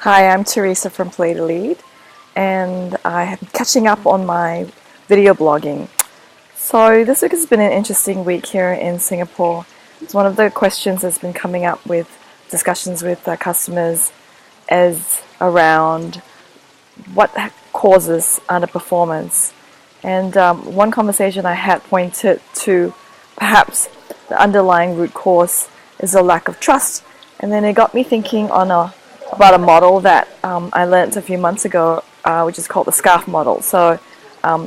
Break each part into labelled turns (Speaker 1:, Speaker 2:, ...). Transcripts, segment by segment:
Speaker 1: Hi, I'm Teresa from Play to Lead, and I am catching up on my video blogging. So this week has been an interesting week here in Singapore. It's one of the questions that's been coming up with discussions with customers is around what causes underperformance. And one conversation I had pointed to perhaps the underlying root cause is a lack of trust. And then it got me thinking about a model that I learnt a few months ago, which is called the SCARF model. So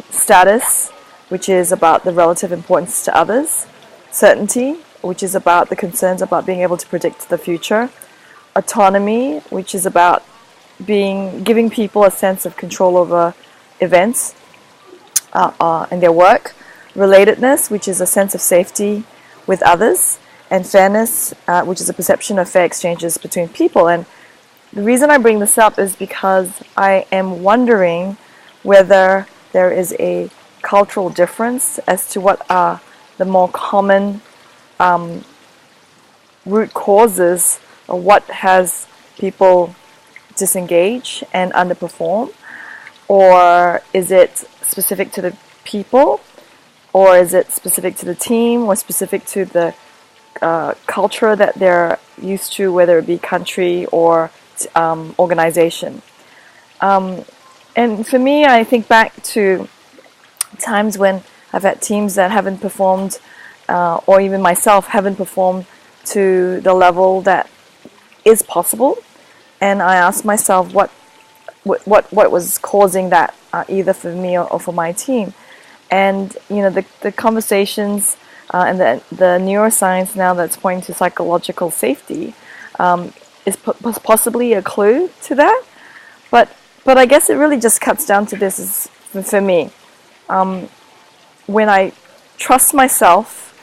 Speaker 1: status, which is about the relative importance to others; certainty, which is about the concerns about being able to predict the future; autonomy, which is about giving people a sense of control over events and their work; relatedness, which is a sense of safety with others; and fairness, which is a perception of fair exchanges between people. And the reason I bring this up is because I am wondering whether there is a cultural difference as to what are the more common root causes, or what has people disengage and underperform, or is it specific to the people, or is it specific to the team, or specific to the culture that they're used to, whether it be country or organization. And for me, I think back to times when I've had teams that haven't performed, or even myself haven't performed to the level that is possible, and I asked myself what was causing that, either for me or for my team. And the conversations and the neuroscience now that's pointing to psychological safety is possibly a clue to that. But I guess it really just cuts down to this: is for me, when I trust myself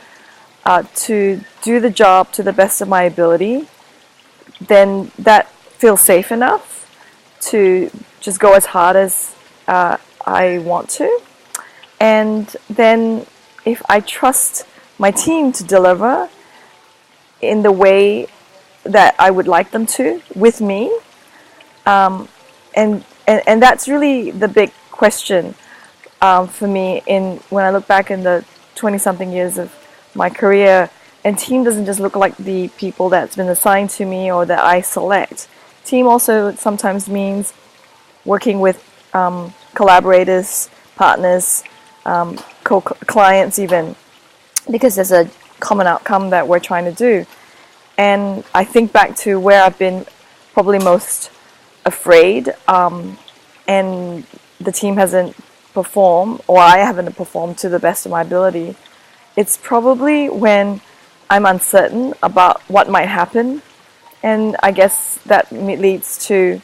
Speaker 1: to do the job to the best of my ability, then that feels safe enough to just go as hard as I want to. And then if I trust my team to deliver in the way that I would like them to with me, and that's really the big question for me when I look back in the 20-something years of my career. And team doesn't just look like the people that's been assigned to me or that I select. Team also sometimes means working with collaborators, partners, clients even, because there's a common outcome that we're trying to do. And I think back to where I've been probably most afraid, and the team hasn't performed, or I haven't performed to the best of my ability. It's probably when I'm uncertain about what might happen. And I guess that leads to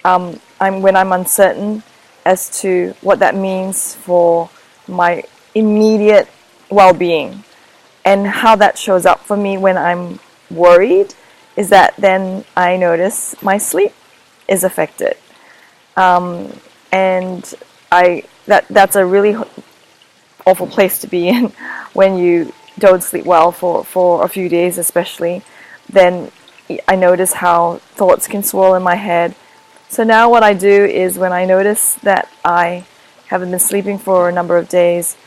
Speaker 1: when I'm uncertain as to what that means for my immediate well-being. And how that shows up for me when I'm worried is that then I notice my sleep is affected. And that's a really awful place to be in when you don't sleep well for a few days especially. Then I notice how thoughts can swirl in my head. So now what I do is, when I notice that I haven't been sleeping for a number of days,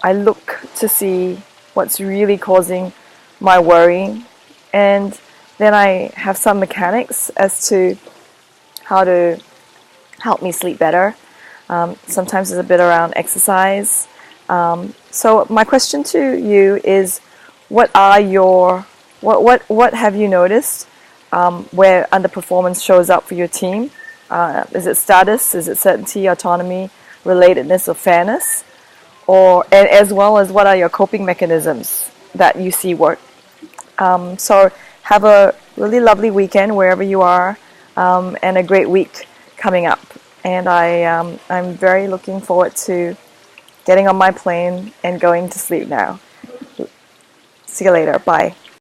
Speaker 1: I look to see what's really causing my worry, and then I have some mechanics as to how to help me sleep better. Sometimes it's a bit around exercise. So my question to you is, what have you noticed where underperformance shows up for your team? Is it status? Is it certainty, autonomy, relatedness, or fairness? And as well as, what are your coping mechanisms that you see work? So have a really lovely weekend wherever you are, and a great week coming up. And I'm very looking forward to getting on my plane and going to sleep now. See you later. Bye.